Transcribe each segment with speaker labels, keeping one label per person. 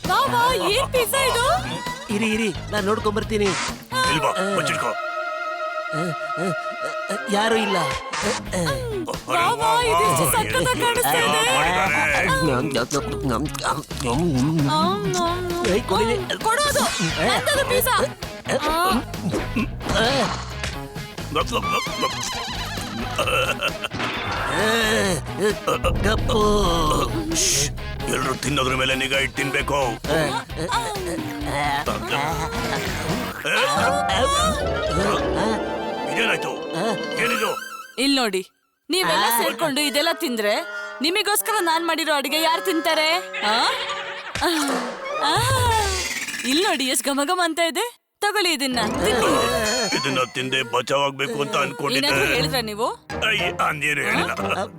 Speaker 1: ವಾ ವಾ, ಏನ್ ಪಿಜ್ಜಾ ಇದು?
Speaker 2: ಇರಿ ನಾನ್ ನೋಡ್ಕೊಂಬರ್ತೀನಿ.
Speaker 3: ಇಲ್ವಾ ಬಚ್ಚಿಟ್ಕೋ.
Speaker 2: ಯಾರು ಇಲ್ಲ.
Speaker 1: ವಾ ವಾ, ಇದೆಷ್ಟು ಸಕ್ಕತ್ತಾಗಿ ಕಾಣಿಸ್ತಾ ಇದೆ. ಕೊಡೋದು ನಂದದು ಪಿಜ್ಜಾ.
Speaker 2: ಕಪ್ಪು
Speaker 3: ಎಲ್ರು ತಿನ್ನೋದ್ರ ಮೇಲೆ ನಿಗಾ ಇಟ್ಟು ತಿನ್ಬೇಕು. ಇದೇನಾಯ್ತು? ಏನಿದು?
Speaker 1: ಇಲ್ ನೋಡಿ, ನೀವೆಲ್ಲ ಸೇರ್ಕೊಂಡು ಇದೆಲ್ಲ ತಿಂದ್ರೆ ನಿಮಗೋಸ್ಕರ ನಾನ್ ಮಾಡಿರೋ ಅಡಿಗೆ ಯಾರು ತಿಂತಾರೆ? ಇಲ್ ನೋಡಿ, ಎಷ್ಟ್ ಘಮ ಘಮ ಅಂತ ಇದೆ. ತಗೊಳ್ಳಿ ಇದನ್ನ.
Speaker 3: ಇದನ್ನ ತಿಂದೆ ಬಚಾವಾಗ್ಬೇಕು ಅಂತ ಅನ್ಕೊಂಡಿದ್ದೆ.
Speaker 1: ಏನಾದ್ರು ಹೇಳಿದ್ರ ನೀವು?
Speaker 3: ಅಂದೇನು ಹೇಳಿಲ್ಲ.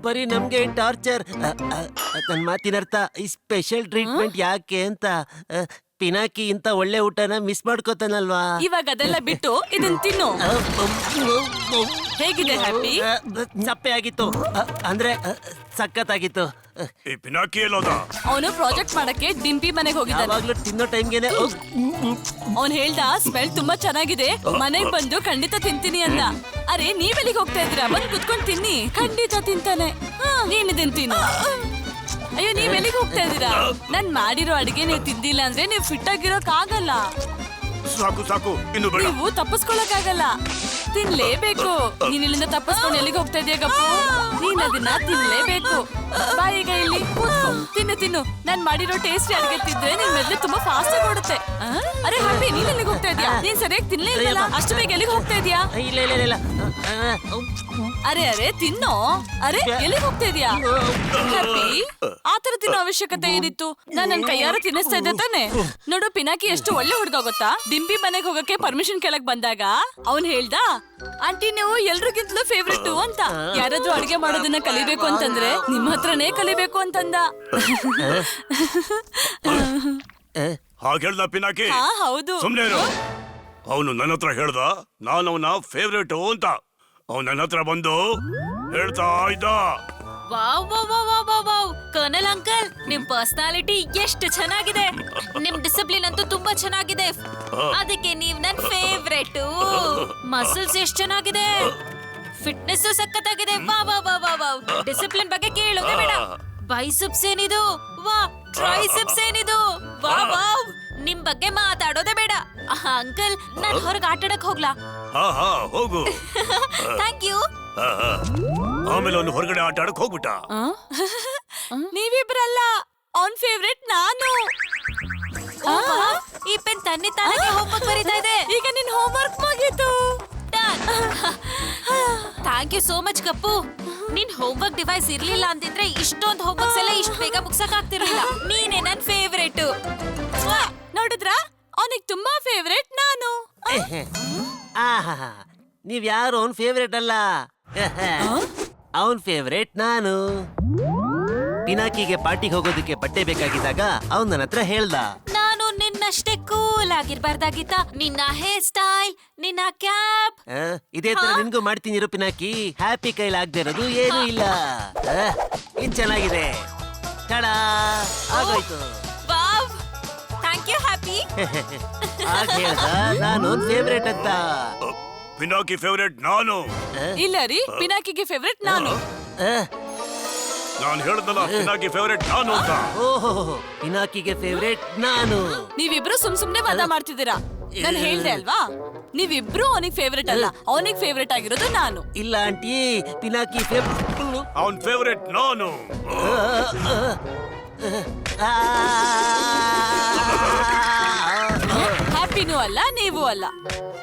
Speaker 2: ಬರೀ ನಮ್ಗೆ ಟಾರ್ಚರ್. ನನ್ ಮಾತಿನ ಅರ್ಥ ಈ ಸ್ಪೆಷಲ್ ಟ್ರೀಟ್ಮೆಂಟ್ ಯಾಕೆ ಅಂತ. ಪಿನಾಕಿ ಇಂತ ಒಳ್ಳೆ ಊಟನ ಮಿಸ್ ಮಾಡ್ಕೋತಾನಲ್ವಾ.
Speaker 1: ಇವಾಗ ಅದೆಲ್ಲ ಬಿಟ್ಟು ಇದನ್ ತಿನ್ನು. ಹೇಗಿದೆ ಹ್ಯಾಪಿ?
Speaker 2: ಸಪ್ಪೆ ಆಗಿತ್ತು, ಅಂದ್ರೆ ಸಖತ್ತಾಗಿತ್ತು.
Speaker 3: ಈ ಪಿನಾಕಿ ಎಲ್ಲೋದ?
Speaker 1: ಅವನು ಪ್ರಾಜೆಕ್ಟ್ ಮಾಡಕ್ಕೆ ಡಿಂಪಿ ಮನೆಗೆ ಹೋಗಿದ್ದಾನೆ.
Speaker 2: ಯಾವಾಗ್ಲೂ ತಿನ್ನೋ ಟೈಮ್ಗೆನೆ
Speaker 1: ಅವ್ನ್ ಹೇಳ್ದ ಸ್ಮೆಲ್ ತುಂಬಾ ಚೆನ್ನಾಗಿದೆ, ಮನೆಗ್ ಬಂದು ಖಂಡಿತ ತಿಂತೀನಿ ಅಂದ. ಅರೆ ನೀವೆಲ್ಲಿಗೆ ಹೋಗ್ತಾ ಇದ್ದೀರಾ? ಬಂದ್ ಕುತ್ಕೊಂಡ್ ತಿನ್ನಿ, ಖಂಡಿತ ತಿಂತಾನೆ. ನೀನಿದನ್ ತಿನ್ನು. ಅಯ್ಯೋ, ನೀವೆಲ್ಲಿಗೆ ಹೋಗ್ತಾ ಇದ್ದೀರಾ? ನಾನ್ ಮಾಡಿರೋ ಅಡಿಗೆ ನೀವು ತಿಂದಿಲ್ಲ ಅಂದ್ರೆ ನೀವು ಫಿಟ್ ಆಗಿರೋಕ್ ಆಗಲ್ಲ.
Speaker 3: ಸಾಕು ಇನ್ನು ಬೇಡ.
Speaker 1: ನೀವು ತಪ್ಪಿಸ್ಕೊಳಕ್ ಆಗಲ್ಲ, ತಿನ್ಲೇಬೇಕು. ನೀನ್ ಇಲ್ಲಿಂದ ತಪ್ಪಿಸ್ಕೊಂಡು ಎಲ್ಲಿಗೆ ಹೋಗ್ತಾ ಇದೀಯ ಗಪ್ಪು? ನೀನ್ ಅದನ್ನ ತಿನ್ಲೇಬೇಕು. ಬಾಯಿಗ ಇಲ್ಲಿ ತಿನ್ನು. ನಾನ್ ಮಾಡಿರೋ ಟೇಸ್ಟಿ ಅಡಿಗೆ ತಿಂದ್ರೆ ನಿನ್ ಮೆದ್ಲು ತುಂಬಾ ಫಾಸ್ಟ್ ಆಗಿ ಓಡುತ್ತೆ. ಅರೆ ಹ್ಯಾಪಿ, ನೀನ್ ಎಲ್ಲಿಗೆ ಹೋಗ್ತಾ ಇದೀಯಾ? ನೀನ್ ಸರಿಯಾಗಿ ತಿನ್ಲೇ ಇಲ್ಲ, ಅಷ್ಟು ಬೇಗ ಎಲ್ಲಿಗೆ ಹೋಗ್ತಾ ಇದೀಯಾ?
Speaker 2: ಇಲ್ಲ.
Speaker 1: ಅರೆ ತಿನ್ನೋ. ಅರೆ ಎಲ್ಲಿಗೆ ಹೋಗ್ತಾ ಇದೀಯಾ ಹ್ಯಾಪಿ? ಆತರ ತಿನ್ನೋ ಅವಶ್ಯಕತೆ ಏನಿತ್ತು? ನಾನ್ ನನ್ ಕೈಯಾರ ತಿನ್ನಿಸ್ತಾ ಇದ್ದೆ ತಾನೆ. ನೋಡು, ಪಿನಾಕಿ ಎಷ್ಟು ಒಳ್ಳೆ ಹುಡ್ಗ ಗೊತ್ತಾ? ಡಿಂಪಿ ಮನೆಗೆ ಹೋಗಕ್ಕೆ ಪರ್ಮಿಷನ್ ಕೇಳಕ್ ಬಂದಾಗ ಅವ್ನ್ ಹೇಳ್ದ, ಆಂಟಿ ನೀವು ಎಲ್ರಿಗಿಂತಲೂ ಫೇವ್ರೇಟ್ ಅಂತ. ಯಾರಾದ್ರೂ ಅಡಿಗೆ ಮಾಡೋದನ್ನ ಕಲಿಬೇಕು ಅಂತಂದ್ರೆ ನಿಮ್ಮ ಹತ್ರನೇ ಕಲಿಬೇಕು ಅಂತಂದ.
Speaker 3: ಹಾಗೆ ಹೇಳ್ದ ಪಿನಾಕಿ?
Speaker 1: ಹಾ ಹೌದು.
Speaker 3: ಸುಮ್ನೆ ಇರು. ಅವನು ನನ್ನ ಹತ್ರ ಹೇಳ್ದ ನಾನು ಅವನ ಫೇವ್ರೇಟ್ ಅಂತ. ಅವನು ನನ್ನ ಹತ್ರ ಬಂದು ಹೇಳ್ತಾ ಇದ್ದ.
Speaker 4: ವಾವ್ ಕರ್ನಲ್ ಅಂಕಲ್, ನಿಮ್ ಪರ್ಸನಾಲಿಟಿ ಎಷ್ಟು ಚೆನ್ನಾಗಿದೆ. ನಿಮ್ ಡಿಸಿಪ್ಲಿನ್ ಅಂತೂ ತುಂಬಾ ಚೆನ್ನಾಗಿದೆ. ಅದಕ್ಕೆ ನೀವ್ ನನ್ ಫೇವ್ರೇಟ್. ಮಸಲ್ಸ್ ಎಷ್ಟು ಚೆನ್ನಾಗಿದೆ, ಫಿಟ್ನೆಸ್ ಸಖತ್ತಾಗಿದೆ. ವಾವ್. ಡಿಸಿಪ್ಲಿನ್ ಬಗ್ಗೆ ಕೇಳೋದೇ ಬೇಡ. ಬೈಸೆಪ್ಸ್ ಏನಿದು, ವಾ ಟ್ರೈಸೆಪ್ಸ್ ಏನಿದು, ವಾವ್. ನಿಮ್ ಬಗ್ಗೆ ಮಾತಾಡೋದೇ ಬೇಡ. ಅಂಕಲ್, ನಾನ್ ಹೊರಗೆ ಆಟಾಡಕ್ ಹೋಗ್ಲಾ?
Speaker 3: ಹಾ ಹೋಗು.
Speaker 4: Thank you.
Speaker 3: ಆಮೇಲೆ ಅವನು ಹೊರಗಡೆ ಆಟ ಆಡಕ್ ಹೋಗ್ಬಿಟ್ಟ.
Speaker 1: ನೀವಿಬ್ರಲ್ಲ, ಅವನ್ ಫೇವ್ರೇಟ್ ನಾನು.
Speaker 4: ಈ ಪೆನ್ ತನ್ನಿ ತಾನೇ ಹೋಮ್ವರ್ಕ್ ಬರೀತಾ ಇದೆ.
Speaker 1: ಈಗ ನಿನ್ ಹೋಮ್ವರ್ಕ್ ಮುಗೀತು.
Speaker 4: ಥ್ಯಾಂಕ್ ಯು ಸೋ ಮಚ್ ಕಪ್ಪು. ನಿನ್ ಹೋಮ್ವರ್ಕ್ ಡಿವೈಸ್ ಇರ್ಲಿಲ್ಲ ಅಂತಿದ್ರೆ ಇಷ್ಟೊಂದು ಹೋಮ್ವರ್ಕ್ಸ್ ಎಲ್ಲ ಇಷ್ಟು ಬೇಗ ಮುಗ್ಸಕ್ ಆಗ್ತಿರ್ಲಿಲ್ಲ. ನೀನೇ ನನ್ ಫೇವ್ರೇಟ್.
Speaker 1: ನೋಡಿದ್ರಾ, ಅವನಿಗೆ ತುಂಬಾ ಫೇವ್ರೇಟ್ ನಾನು.
Speaker 2: ನೀವ್ ಯಾರು ಅವನ್ ಫೇವ್ರೇಟ್ ಅಲ್ಲ, ಅವನ್ ಫೇವ್ರೇಟ್ ನಾನು. ಪಿನಾಕಿಗೆ ಪಾರ್ಟಿಗೆ ಹೋಗೋದಕ್ಕೆ ಬಟ್ಟೆ ಬೇಕಾಗಿದ್ದಾಗ ಅವನ್ ನನ್ನ ಹತ್ರ ಹೇಳ್ದ,
Speaker 4: ನಾನು ನಿನ್ನಷ್ಟೇ ಕೂಲ್ ಆಗಿರ್ಬಾರ್ದಾಗಿತ್ತ. ನಿನ್ನ ಹೇರ್ ಸ್ಟೈಲ್, ನಿನ್ನ ಕ್ಯಾಪ್,
Speaker 2: ಇದೇ ತರ ನಿನ್ಗೂ ಮಾಡ್ತೀನಿ ಇರು ಪಿನಾಕಿ. ಹ್ಯಾಪಿ ಕೈಲಿ ಆಗದೆ ಇರೋದು ಏನೂ ಇಲ್ಲ. ಇದ್ ಚೆನ್ನಾಗಿದೆ. ತಡಾ ಆಗೋಯ್ತು.
Speaker 4: Wow, thank you happy.
Speaker 2: ಆಗ ಹೇಳ್ದ ನಾನು ಅವನ್ ಫೇವ್ರೇಟ್ ಅಂತ.
Speaker 3: ಪಿನಾಕಿ ಫೇವ್ರೇಟ್ ನಾನು.
Speaker 1: ಇಲ್ಲ ರೀ, ಪಿನಾಕಿಗೆ ಫೇವ್ರೇಟ್ ನಾನು.
Speaker 3: ನಾನು ಹೇಳ್ದಲ್ಲ ಪಿನಾಕಿ ಫೇವ್ರೇಟ್ ನಾನು ಅಂತ.
Speaker 2: ಓಹೋ, ಪಿನಾಕಿಗೆ ಫೇವ್ರೇಟ್ ನಾನು.
Speaker 1: ನೀವಿಬ್ರು ಸುಮ್ನೆ ವಾದ ಮಾಡ್ತಿದ್ದೀರಾ. ನಾನು ಹೇಳ್ದೆ ಅಲ್ವಾ, ನೀವಿಬ್ರು ಅವನಿಗೆ ಫೇವ್ರೇಟ್ ಅಲ್ಲ, ಅವನಿಗೆ ಫೇವ್ರೇಟ್ ಆಗಿರೋದು ನಾನು.
Speaker 2: ಇಲ್ಲ ಆಂಟಿ, ಪಿನಾಕಿ
Speaker 3: ಅವನ್ ಫೇವ್ರೇಟ್ ನಾನು.
Speaker 1: ಹ್ಯಾಪಿನೂ ಅಲ್ಲ, ನೀವು ಅಲ್ಲ.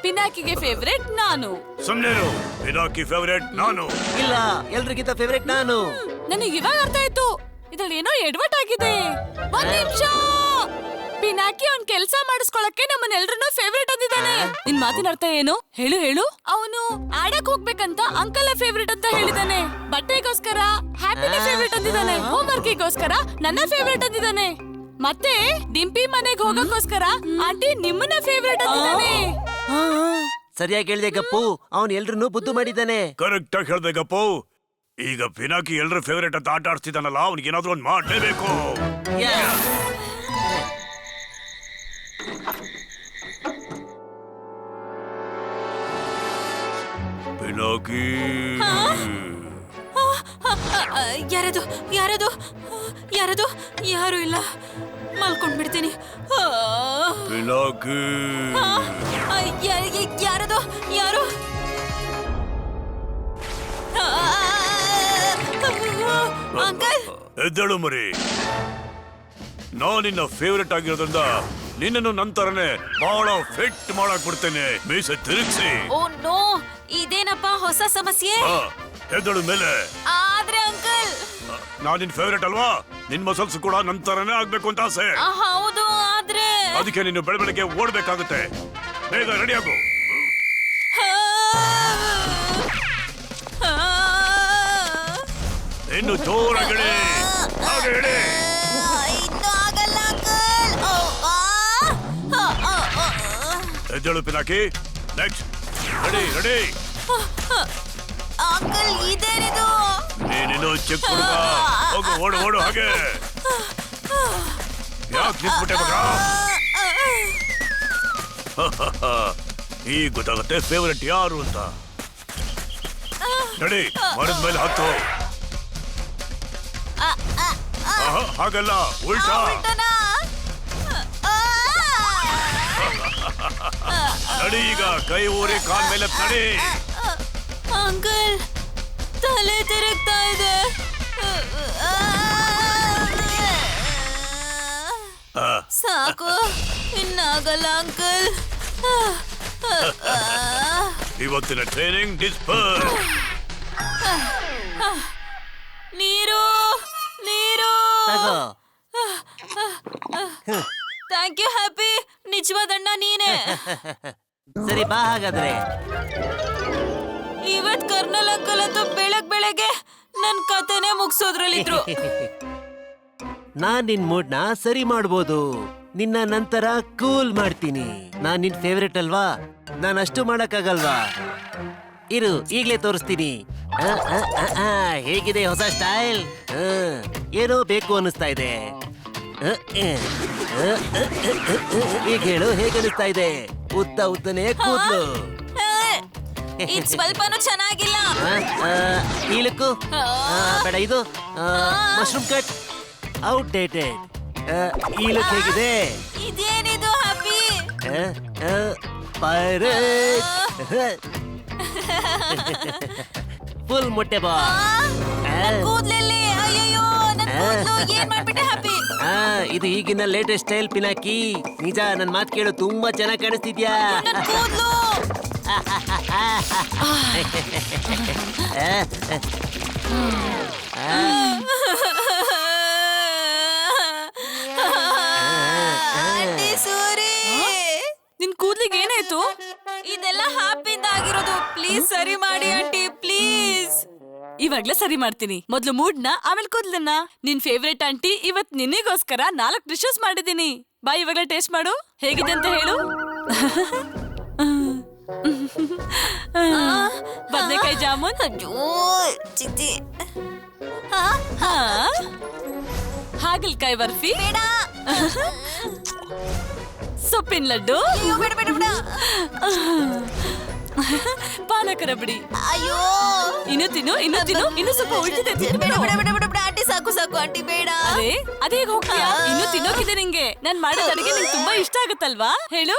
Speaker 1: ಪಿನಾಕಿಗೆ ಫೇವ್ರೇಟ್ ನಾನು.
Speaker 3: ಸುಮ್ನೇನು, ಪಿನಾಕಿ ಫೇವ್ರೇಟ್ ನಾನು.
Speaker 2: ಇಲ್ಲ, ಎಲ್ರಿಗಿಂತ ಫೇವ್ರೇಟ್ ನಾನು.
Speaker 1: ನನಗೆ ಇವಾಗ ಅರ್ಥ ಆಯ್ತು, ಇದ್ರಲ್ಲಿ ಏನೋ ಎಡವಟ್ ಆಗಿದೆ. ಒಂದ್ ನಿಮಿಷ. ಪಿನಾಕಿ ಅವ್ನ್ ಕೆಲ್ಸ ಮಾಡಿಸ್ಕೊಳಕ್ಕೆ ನಮ್ಮನ್ನೆಲ್ರನ್ನೂ ಫೇವ್ರೇಟ್ ಅಂದಿದ್ದಾನೆ. ನಿನ್ ಮಾತಿನ ಅರ್ಥ ಏನು? ಹೇಳು. ಅವನು ಆಡಕ್ ಹೋಗ್ಬೇಕಂತ ಅಂಕಲ್ ಫೇವ್ರೇಟ್ ಅಂತ ಹೇಳಿದಾನೆ. ಬಟ್ಟೆಗೋಸ್ಕರ ಹ್ಯಾಪಿನ ಫೇವ್ರೇಟ್ ಅಂದಿದ್ದಾನೆ. ಹೋಮ್ವರ್ಕಿಗೋಸ್ಕರ ನನ್ನ ಫೇವ್ರೇಟ್ ಅಂದಿದ್ದಾನೆ. ಮತ್ತೆ ಡಿಂಪಿ ಮನೆಗೆ ಹೋಗಕ್ಕೋಸ್ಕರ ಆಂಟಿ ನಿಮ್ಮನ್ನ ಫೇವ್ರೇಟ್ ಅಂದಿದ್ದಾನೆ.
Speaker 2: ಸರಿಯಾಗಿ ಹೇಳ್ದೆ ಗಪ್ಪು, ಅವನ್ ಎಲ್ರನ್ನೂ ಬುದ್ದು ಮಾಡಿದ್ದಾನೆ.
Speaker 3: ಕರೆಕ್ಟ್ ಆಗಿ ಹೇಳ್ದೆ ಗಪ್ಪು. ಈಗ ಪಿನಾಕಿ ಎಲ್ರ ಫೇವ್ರೇಟ್ ಅಂತ ಆಟ ಆಡ್ತಿದ್ದಾನಲ್ಲ, ಅವ್ನಿಗೆ ಏನಾದ್ರೂ ಒಂದ್ ಮಾಡ್ಲೇಬೇಕು. ಪಿನಾಕಿ
Speaker 4: ಯಾರದು ಯಾರದು ಯಾರದು ಯಾರು ಇಲ್ಲ ಮಲ್ಕೊಂಡ್ಬಿಡ್ತೀನಿ
Speaker 3: ಪಿನಾಕಿ
Speaker 4: ಯಾರದು ಯಾರು ಅಂಕಲ್
Speaker 3: ಎದ್ದೇಳು ಮರಿ. ನಿನ್ನ ಫೇವರೇಟ್ ಆಗಿರೋದ್ರಿಂದ ನಿನ್ನನ್ನು ನಂತರನೇ ಬಹಳ ಫಿಟ್ ಮಾಡಕ್ ಬಿಡ್ತೇನೆ. ಮೀಸೆ ತಿರುಗಿಸಿ.
Speaker 4: ಓ ನೋ, ಇದೇನಪ್ಪ ಹೊಸ ಸಮಸ್ಯೆ.
Speaker 3: ಎದ್ದೇಳು ಮೇಲೆ.
Speaker 4: ಆದ್ರೆ ಅಂಕಲ್,
Speaker 3: ನಾನ್ ನಿನ್ ಫೇವರೇಟ್ ಅಲ್ವಾ? ನಿನ್ ಮಸಲ್ಸ್ ಕೂಡ ನಂತರನೇ ಆಗ್ಬೇಕು ಅಂತ ಆಸೆ.
Speaker 4: ಹೌದು, ಆದ್ರೆ
Speaker 3: ಅದಕ್ಕೆ ನೀನು ಬೆಳಗ್ಗೆ ಓಡ್ಬೇಕಾಗುತ್ತೆ. ಬೇಗ ರೆಡಿ ಆಗು. ಇನ್ನು ಜೋರಾಗಿ ಇಳಿ. ಹಾಗೆ ಇಳಿ.
Speaker 4: ಇನ್ನು ಆಗಲ್ಲ ಅಂಕಲ್.
Speaker 3: ಎದ್ದೇಳು Pinaki. Next. Ready ready.
Speaker 4: Uncle, ಇದೇನಿದು?
Speaker 3: ನೀನಿನ್ನು ಚಿಕ್ಕ ಹುಡುಗ. ಹೋಗು, ಓಡು ಓಡು. ಹಾಗೆ ಯಾಕೆ ನಿಂತ್ಬಿಟ್ಟೆ ಮಗ? ಈಗ ಗೊತ್ತಾಗುತ್ತೆ ಫೇವರೇಟ್ ಯಾರು ಅಂತ. ನಡಿ, ಮರದ ಮೇಲೆ ಹತ್ತು. ಹಾಗಲ್ಲ, ಉಲ್ಟಾ. ನಡಿ, ಈಗ ಕೈ ಊರಿ ಕಾಲ್ ಮೇಲೆ ನಡಿ.
Speaker 4: ಅಂಕಲ್, ತಲೆ ತಿರುಗ್ತಾ ಇದೆ. ಸಾಕು, ಇನ್ನಾಗಲ್ಲ ಅಂಕಲ್.
Speaker 3: ಇವತ್ತಿನ ಟ್ರೈನಿಂಗ್ ಡಿಸ್ಪರ್.
Speaker 4: ನೀರು ನೀರು.
Speaker 2: ತಗೋ.
Speaker 4: Thank you happy. ನಿಜವಾದಣ್ಣ ನೀನೆ.
Speaker 2: ಸರಿ ಬಾ ಹಾಗಾದ್ರೆ.
Speaker 4: ಇವತ್ ಕರ್ನಲ್ ಅಂಕಲ್ ಅಂತೂ ಬೆಳಗ್ಗೆ ನನ್ ಕತೆನೆ ಮುಗಿಸೋದ್ರಲ್ಲಿದ್ರು.
Speaker 2: ನಾನ್ ನಿನ್ ಮೂಡ್ನ ಸರಿ ಮಾಡ್ಬೋದು. ನಿನ್ನ ನಂತರ ಕೂಲ್ ಮಾಡ್ತೀನಿ. ನಾನ್ ನಿನ್ ಫೇವರೇಟ್ ಅಲ್ವಾ? ನಾನು ಅಷ್ಟು ಮಾಡಕ್ಕಾಗಲ್ವಾ? ಇರು, ಈಗ್ಲೇ ತೋರಿಸ್ತೀನಿ. ಹೇಗಿದೆ ಹೊಸ ಸ್ಟೈಲ್? ಏನೋ ಬೇಕು ಅನಿಸ್ತಾ ಇದೆ. ಈಗ ಹೇಳು, ಹೇಗೆ ಅನಿಸ್ತಾ ಇದೆ? ಉದ್ದನೇ ಕೂದ್ಲು.
Speaker 4: ಇದ್ ಸ್ವಲ್ಪನೂ ಚೆನ್ನಾಗಿಲ್ಲ.
Speaker 2: ಈಲಕ್ಕು ಬೇಡ. ಇದು ಮಶ್ರೂಮ್ ಕಟ್ ಔಟ್ಡೇಟೆಡ್. ಈ ಲುಕ್ ಹೇಗಿದೆ?
Speaker 4: ಇದೇನಿದು ಹ್ಯಾಪಿ?
Speaker 2: ಪೈರೇಟ್. ಫುಲ್ ಮೊಟ್ಟೆ ಬಾ.
Speaker 4: ಕೂದ್ಲಲ್ಲಿ ಅಯ್ಯಯ್ಯೋ, ನನ್ ಕೂದ್ಲು ಏನ್ ಮಾಡ್ಬಿಟ್ಟೆ ಹ್ಯಾಪಿ?
Speaker 2: ಇದು ಈಗಿನ ಲೇಟೆಸ್ಟ್ ಸ್ಟೈಲ್ ಪಿನಾಕಿ. ನಿಜ, ನನ್ ಮಾತು ಕೇಳು, ತುಂಬಾ ಚೆನ್ನಾಗಿ ಕಾಣಿಸ್ತಿದ್ಯಾ.
Speaker 4: ನನ್ ಕೂದ್ಲು ಆಂಟಿ ಸೂರಿ,
Speaker 1: ನಿನ್ ಕೂದ್ಲಿಗೆ ಏನಾಯ್ತು?
Speaker 4: ಇದೆಲ್ಲ ಹ್ಯಾಪಿಂದ ಆಗಿರೋದು. ಪ್ಲೀಸ್ ಸರಿ ಮಾಡಿ ಆಂಟಿ, ಪ್ಲೀಸ್.
Speaker 1: ಇವಾಗ್ಲೇ ಸರಿ ಮಾಡ್ತೀನಿ. ಮೊದ್ಲು ಮೂಡ್ನ, ಆಮೇಲೆ ಕೂದ್ಲನ್ನ. ನಿನ್ ಫೇವ್ರೇಟ್ ಆಂಟಿ ಇವತ್ ನಿನ್ನಿಗೋಸ್ಕರ 4 ಡಿಶಸ್ ಮಾಡಿದೀನಿ. ಬಾ, ಇವಾಗ್ಲೇ ಟೇಸ್ಟ್ ಮಾಡು. ಹೇಗಿದೆ ಅಂತ ಹೇಳು. ಬದನೆಕಾಯಿ ಜಾಮೂನ್,
Speaker 4: ಚಿತ್ತಿ,
Speaker 1: ಹಾಗಲ್ಕಾಯಿ ಬರ್ಫಿ,
Speaker 4: ಬೇಡ.
Speaker 1: ಸೊಪ್ಪಿನ ಲಡ್ಡು,
Speaker 4: ಅಯ್ಯೋ, ಬೇಡ ಬೇಡ ಬೇಡ.
Speaker 1: ಪಾಲಕ ರಬಡಿ.
Speaker 4: ಅಯ್ಯೋ,
Speaker 1: ಇನ್ನು ತಿನ್ನು, ಇನ್ನು ಸ್ವಲ್ಪ ಉಳಿದಿದೆ.
Speaker 4: ಬೇಡ ಬೇಡ ಬೇಡ ಬೇಡ ಬೇಡ ಆಂಟಿ, ಸಾಕು ಸಾಕು ಆಂಟಿ, ಬೇಡ.
Speaker 1: ಅದೇ ಹೋಗ್ತೀಯಾ? ಇನ್ನು ತಿನ್ನೋಕಿದೆ ನಿಂಗೆ. ನಾನ್ ಮಾಡಿದ ಅಡಿಗೆ ನಿಂಗೆ ತುಂಬಾ ಇಷ್ಟ ಆಗುತ್ತಲ್ವಾ? ಹೇಳು.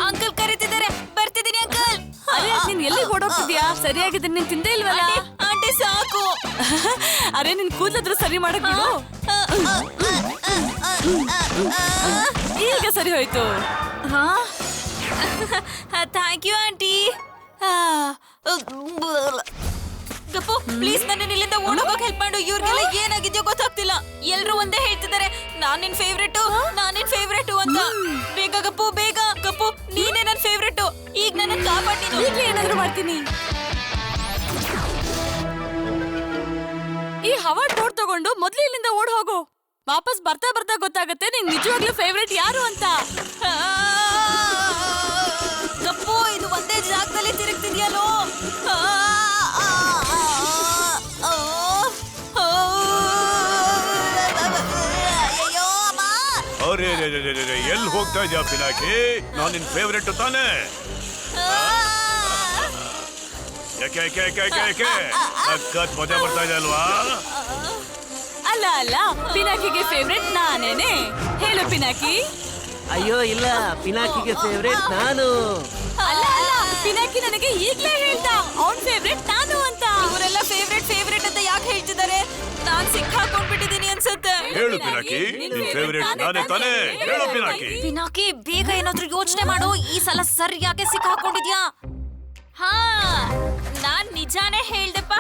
Speaker 4: ಅಂಕಲ್ ಕರೀತಿದ್ದಾರೆ, ಬರ್ತಿದ್ದೀನಿ ಅಂಕಲ್.
Speaker 1: ಅರೆ, ನೀನ್ ಎಲ್ಲಿ ಓಡೋಗ್ತಿದ್ಯಾ? ಸರಿಯಾಗಿದೆ, ನೀನ್ ತಿಂದೇ ಇಲ್ವಲ್ಲ?
Speaker 4: ಆಂಟಿ ಸಾಕು.
Speaker 1: ಅರೆ, ನಿನ್ ಕೂದ್ಲಾದ್ರೂ ಸರಿ ಮಾಡಕ್ ಬಿಡು. ಈಗ ಸರಿ ಹೋಯ್ತು.
Speaker 4: Thank you aunty. Gappu, please ನನ್ನ ಇಲ್ಲಿಂದ ಓಡೋಗೋಕ್ ಹೆಲ್ಪ್ ಮಾಡು. ಇವ್ರಿಗೆಲ್ಲ ಏನಾಗಿದ್ಯೋ ಗೊತ್ತಾಗ್ತಿಲ್ಲ. ಎಲ್ರು ಒಂದೇ ಹೇಳ್ತಿದ್ದಾರೆ, ನಾನ್ ನಿನ್ ಫೇವ್ರೇಟು ಅಂತ. ಬೇಗ ಗಪ್ಪು, ಬೇಗ ಗಪ್ಪು, ನೀನೇ ನನ್ ಫೇವ್ರೇಟು. ಈಗ ನನ್ನ ಕಾಪಾಡಿ.
Speaker 1: ಈಗ್ಲೇ ಏನಾದ್ರೂ ಮಾಡ್ತೀನಿ. ಈ ಹವಾ ಟೋರ್ ತಗೊಂಡು ಮೊದ್ಲು ಇಲ್ಲಿಂದ ಓಡ್ ಹೋಗು. ವಾಪಸ್ ಬರ್ತಾ ಬರ್ತಾ ಗೊತ್ತಾಗತ್ತೆ ನಿಂಗ್ ನಿಜವಾಗ್ಲೂ ಫೇವ್ರೇಟ್ ಯಾರು ಅಂತ.
Speaker 4: ಗಪ್ಪು, ಇದು ಒಂದೇ ಜಾಗದಲ್ಲಿ ತಿರುಗ್ತಿದ್ಯಲ್ಲೋ. ಅಯ್ಯೋ ಅಮ್ಮ.
Speaker 3: ಅರೆ ಎಲ್ಲಿ ಹೋಗ್ತಾ ಇದ್ಯಾ ಪಿನಾಕಿ? ನಾನು ನಿನ್ ಫೇವರೇಟ್ ತಾನೇ. ಯಾಕೆ ಯಾಕೆ ಯಾಕೆ ಯಾಕೆ ಯಾಕೆ ಸಖತ್ ಮಜಾ ಬರ್ತಾ ಇದೆ ಅಲ್ವಾ?
Speaker 1: ಅಲ್ಲ ಅಲ್ಲ ಪಿನಾಕಿಗೆ ಫೇವ್ರೆಟ್ ನಾನೇನೆ. ಹೇಳು ಪಿನಾಕಿ.
Speaker 2: ಅಯ್ಯೋ ಇಲ್ಲ, ಪಿನಾಕಿಗೆ ಫೇವ್ರೇಟ್ ನಾನು.
Speaker 1: ಅಲ್ಲ ಅಲ್ಲ ಪಿನಾಕಿ ನನಗೆ ಈಗ್ಲೇ ಹೇಳ್ದ ಅವನ್ ಫೇವ್ರೆಟ್ ನಾನು ಅಂತ.
Speaker 4: ಇವರೆಲ್ಲ ಫೇವ್ರೆಟ್ ಅಂತ ಯಾಕೆ ಹೇಳ್ತಿದ್ದಾರೆ? ನಾನ್ ಸಿಕ್ಕಾಕೊಂಡ್ಬಿಟ್ಟಿದೀನಿ ಅನ್ಸುತ್ತೆ.
Speaker 3: ಹೇಳು ಪಿನಾಕಿ, ನಿನ್ ಫೇವ್ರೇಟ್ ನಾನೇ ತಾನೇ? ಹೇಳು ಪಿನಾಕಿ.
Speaker 4: ಪಿನಾಕಿ ಬೇಗ ಏನಾದ್ರೂ ಯೋಚನೆ ಮಾಡು. ಈ ಸಲ ಸರಿಯಾಗಿ ಸಿಕ್ಕಾಕೊಂಡಿದ್ಯಾ? ಹಾ, ನಾನ್ ನಿಜಾನೇ ಹೇಳ್ದಪ್ಪ.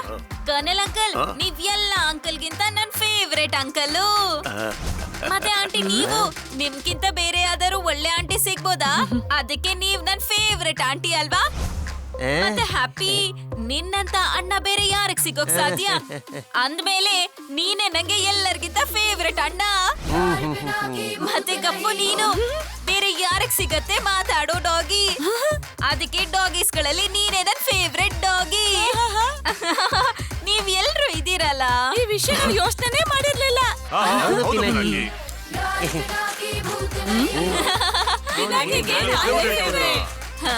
Speaker 4: ಕರ್ನಲ್ ಅಂಕಲ್, ನೀವ್ ಎಲ್ಲ ಅಂಕಲ್ಗಿಂತ ನನ್ ಫೇವ್ರೇಟ್ ಅಂಕಲ್. ಮತ್ತೆ ಆಂಟಿ ನೀವು, ನಿಮ್ಗಿಂತ ಬೇರೆ ಯಾವ್ದಾದ್ರು ಒಳ್ಳೆ ಆಂಟಿ ಸಿಗ್ಬೋದಾ? ಅದಕ್ಕೆ ನೀವ್ ನನ್ ಫೇವ್ರೇಟ್ ಆಂಟಿ ಅಲ್ವಾ? ಮತ್ತೆ ಹ್ಯಾಪಿ, ನಿನ್ನಂತ ಅಣ್ಣ ಬೇರೆ ಯಾರಿಗ್ ಸಿಗೋಕ್ ಸಾಧ್ಯ? ಅಂದ್ಮೇಲೆ ನೀನೆ ನಂಗೆ ಎಲ್ಲರಿಗಿಂತ ಫೇವ್ರೇಟ್ ಅಣ್ಣ. ಮತ್ತೆ ಗಪ್ಪು ನೀನು ಬೇರೆ ಯಾರಿಗ್ ಸಿಗತ್ತೆ ಮಾತಾಡೋ ಡಾಗಿ. ಅದಕ್ಕೆ ಡಾಗೀಸ್ ಗಳಲ್ಲಿ ನೀನೇ ನನ್ ಫೇವ್ರೇಟ್ ಡಾಗಿ. ನೀವ್ ಎಲ್ರು ಇದೀರಲ್ಲ.
Speaker 1: ಈ ವಿಷಯ ನಾನು ಯೋಚನೆ ಮಾಡಿರ್ಲಿಲ್ಲ.
Speaker 3: ಹೌದು
Speaker 2: ಪಿನಾಕಿ.
Speaker 3: ಪಿನಾಕಿ.
Speaker 1: ಪಿನಾಕಿಗೆ ನಾನೇ favorite.
Speaker 4: ಹಾ,